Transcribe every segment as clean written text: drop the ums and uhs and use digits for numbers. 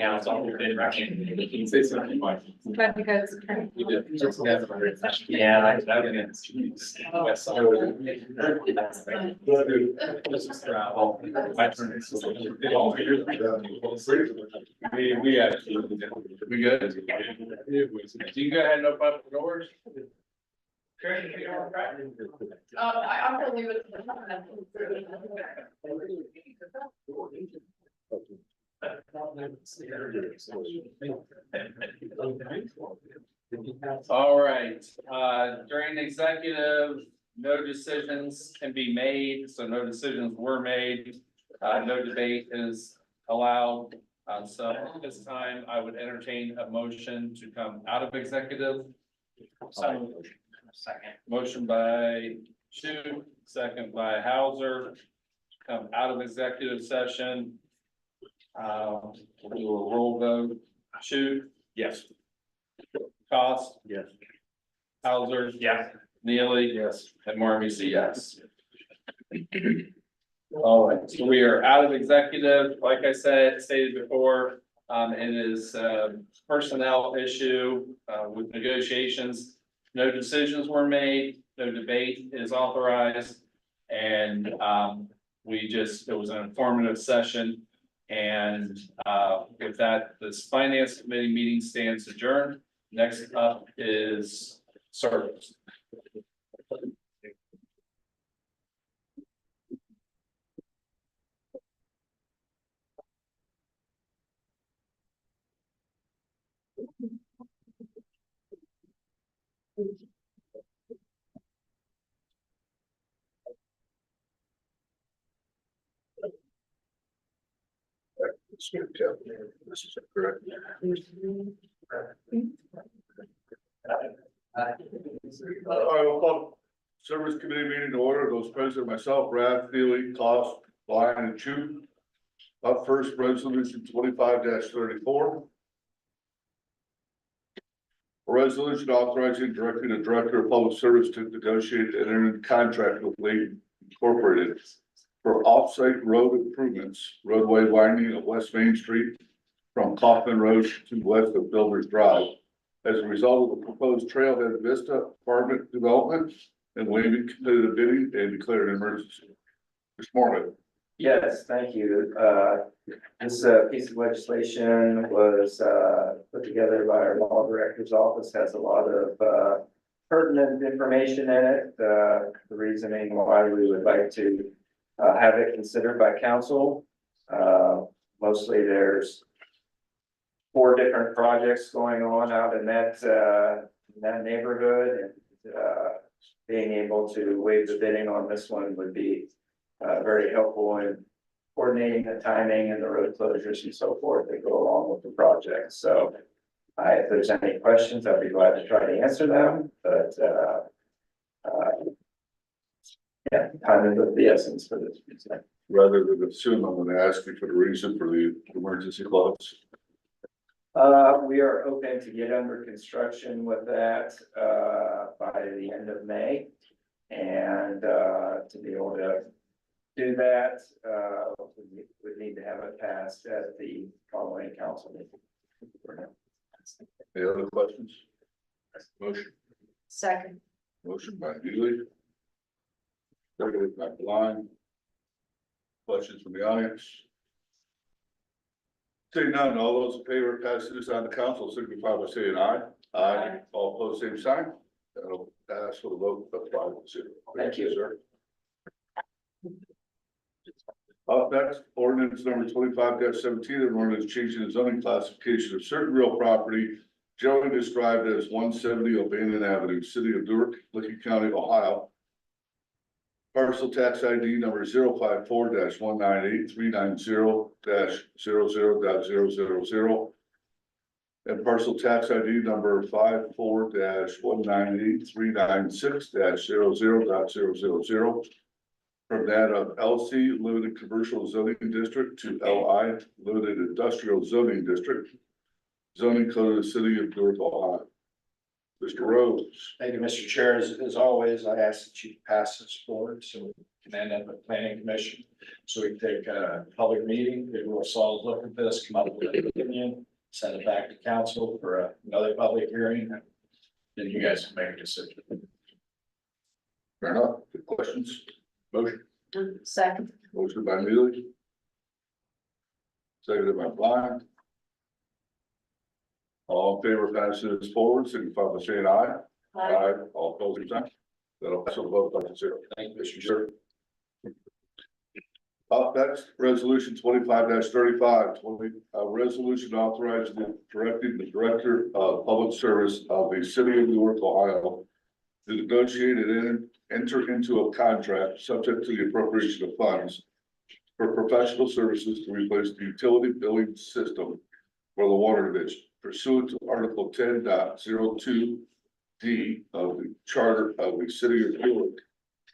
coming out, so I'll be direction. Say something. But because. You did. Yeah, I mean, it's. West side. This is travel. My turn is. We actually. We good? Do you go ahead and open up the doors? I'll probably leave it. All right, during the executive, no decisions can be made, so no decisions were made. No debate is allowed. So at this time, I would entertain a motion to come out of executive. Second. Motion by Chu, second by Hauser, come out of executive session. We will roll vote. Chu? Yes. Cost? Yes. Hauser? Yes. Neely? Yes. And Marmy, yes. All right, so we are out of executive. Like I stated before, it is a personnel issue with negotiations. No decisions were made, no debate is authorized, and it was an informative session. And with that, this finance committee meeting stands adjourned. Next up is service. This is correct. I will call service committee meeting to order. Those present, myself, Brad, Neely, Cost, Lyon, and Chu. Up first, resolution 25-34. A resolution authorizing and directing the director of public service to negotiate and enter into contract with Lee Incorporated for off-site road improvements, roadway widening of West Main Street from Kaufman Road to west of Builders Drive. As a result of the proposed Trailhead Vista apartment development and waiving competitive bidding and declared an emergency. This morning. Yes, thank you. This piece of legislation was put together by our law director's office, has a lot of pertinent information in it. The reasoning why we would like to have it considered by council. Mostly there's 4 different projects going on out in that neighborhood, and being able to waive the bidding on this one would be very helpful in coordinating the timing and the road closures and so forth that go along with the project. So if there's any questions, I'd be glad to try to answer them, but yeah, time is of the essence for this reason. Rather than assume, I'm going to ask you for the reason for the emergency clause. We are hoping to get under construction with that by the end of May. And to be able to do that, we would need to have it passed at the following council meeting. Any other questions? Motion. Second. Motion by Neely. Seconded by Blind. Questions from the audience? Seeing none, all those in favor of passing this on to council signify by saying aye. Aye. All opposed, same sign. That'll pass with a vote of 5-0. Thank you, sir. Up next, ordinance number 25-17, an ordinance changing the zoning classification of certain real property generally described as 170 O'Bannon Avenue, City of Newark, Licking County, Ohio. Parcel tax ID number 054-198-390-00.00. And parcel tax ID number 54-198-396-00.000. From that of LC Limited Commercial Zoning District to LI Limited Industrial Zoning District. Zoning code of the City of Newark, Ohio. Mr. Rhodes. Thank you, Mr. Chair. As always, I ask that you pass this forward so we can end up with planning commission. So we can take a public meeting, get a real solid look at this, come up with an opinion, send it back to council for another public hearing. Then you guys can make a decision. Fair enough. Good questions? Motion. Second. Motion by Neely. Seconded by Blind. All in favor of passing this forward, signify by saying aye. Aye. All opposed, same sign. That'll pass a vote 5-0. Thank you, Mr. Chair. Up next, resolution 25-35, a resolution authorizing and directing the director of public service of the city of Newark, Ohio, to negotiate and enter into a contract subject to the appropriation of funds for professional services to replace the utility billing system for the water division pursuant to Article 10.02 D of the Charter of the City of Newark.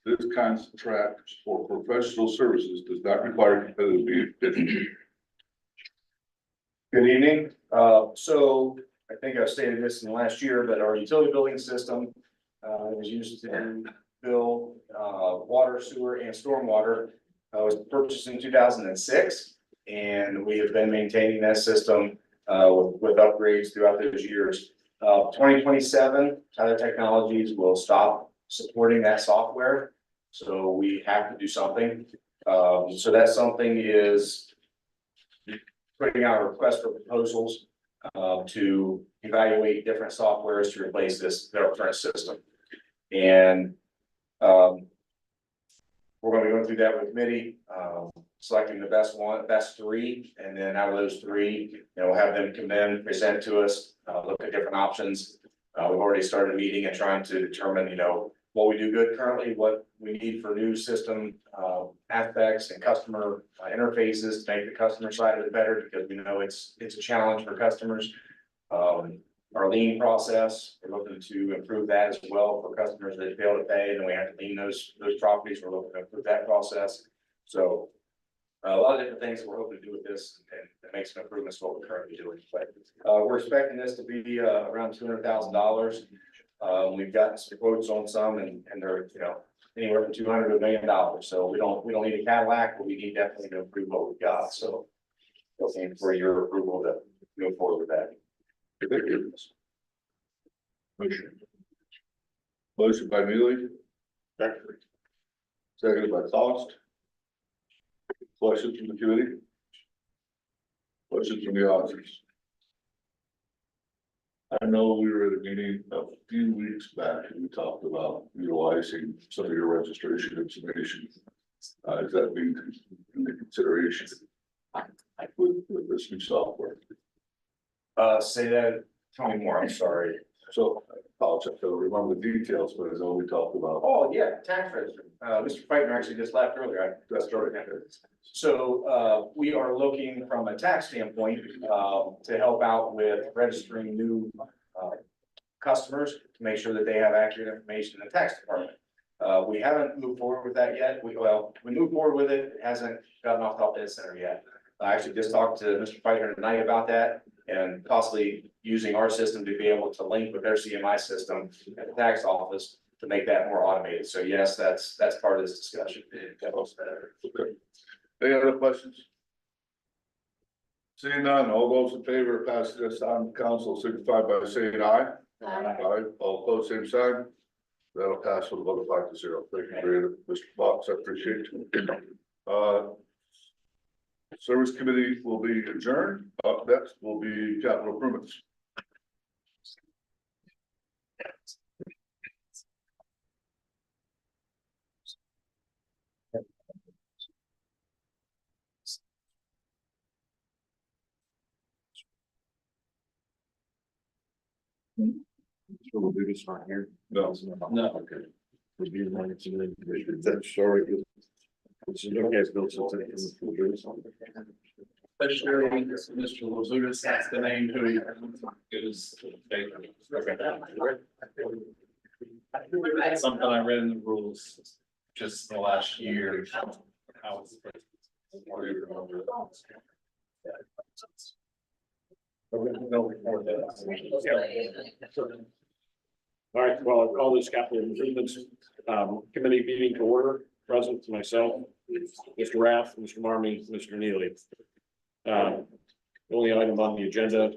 This contract for professional services does not require competitive bid. Good evening. So I think I've stated this in the last year, but our utility billing system is used to bill water, sewer, and stormwater. Was purchased in 2006, and we have been maintaining that system with upgrades throughout those years. 2027, Tyler Technologies will stop supporting that software, so we have to do something. So that something is putting out a request for proposals to evaluate different softwares to replace their current system. And we're gonna be going through that with committee, selecting the best three, and then out of those three, we'll have them come in, present to us, look at different options. We've already started a meeting and trying to determine, what we do good currently, what we need for new system aspects and customer interfaces to make the customer side of it better, because we know it's a challenge for customers. Our lien process, we're looking to improve that as well for customers that fail to pay, and then we have to lien those properties. We're looking to improve that process. So a lot of different things that we're hoping to do with this and make some improvements to what we're currently doing. But we're expecting this to be around $200,000. We've gotten some quotes on some, and they're anywhere from $200,000 to $1 million. So we don't need a Cadillac, but we need definitely to improve what we've got. So looking for your approval to move forward with that. Motion by Neely. Seconded by Cost. Questions from the committee? Questions from the audience? I know we were at a meeting a few weeks back and we talked about utilizing some of your registration information. Is that being into consideration with this new software? Say that, tell me more, I'm sorry. So I apologize, I don't remember the details, but I know we talked about. Oh, yeah, tax register. Mr. Fighter actually just left earlier. That's right. So, we are looking from a tax standpoint, to help out with registering new, customers to make sure that they have accurate information in the tax department. We haven't moved forward with that yet. We moved forward with it. It hasn't gotten off the bid center yet. I actually just talked to Mr. Fighter tonight about that, and possibly using our system to be able to link with their CMI system at the tax office to make that more automated. So yes, that's part of this discussion. Okay. Any other questions? Seeing none, all those in favor of passing this on to council signify by saying aye. Aye. All opposed, same sign. That'll pass with a vote of 5-0. Thank you, very much, Mr. Fox. I appreciate it. Service committee will be adjourned. Up next will be capital improvements. So we'll do this right here. No. No. Okay. We'll be running to the, that's sorry. Okay, it's built so it's in the full. Especially Mr. Lazudas, that's the name who he is. Something I read in the rules just the last year. How it's- All right, well, I'll call this capital improvements, committee meeting to order, present myself, Mr. Rath, Mr. Marmy, Mr. Neely. The only item on the agenda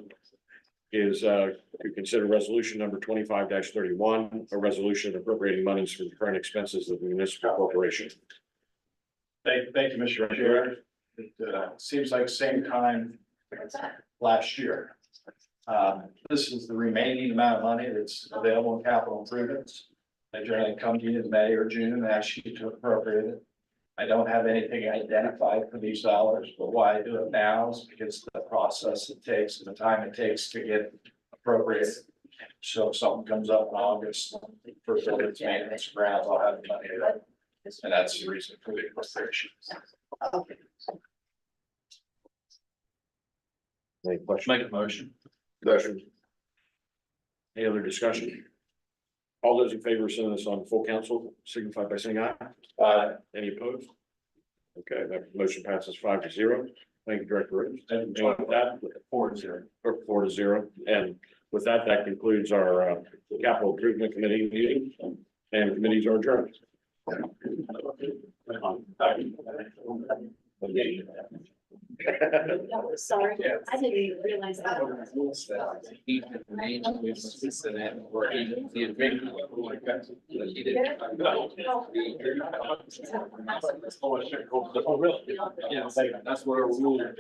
is, to consider resolution number 25-31, a resolution appropriating monies for the current expenses of the municipal corporation. Thank you, Mr. Chair. It seems like same time last year. This is the remaining amount of money that's available in capital improvements. I generally come to you in May or June and ask you to appropriate it. I don't have anything identified for these dollars, but why I do it now is because the process it takes and the time it takes to get appropriated. So if something comes up in August for buildings, maintenance, grounds, I'll have the money. And that's the reason for the appropriation. Any questions? Make a motion. Discussion. Any other discussion? All those in favor of sending this on full council signify by saying aye. Any opposed? Okay, that motion passes 5-0. Thank you, Director Rhodes. And with that, 4-0. or 4-0. And with that, that concludes our capital improvement committee meeting, and committees are adjourned. Sorry, I didn't even realize that. Oh, really? Yeah, that's where we're moving.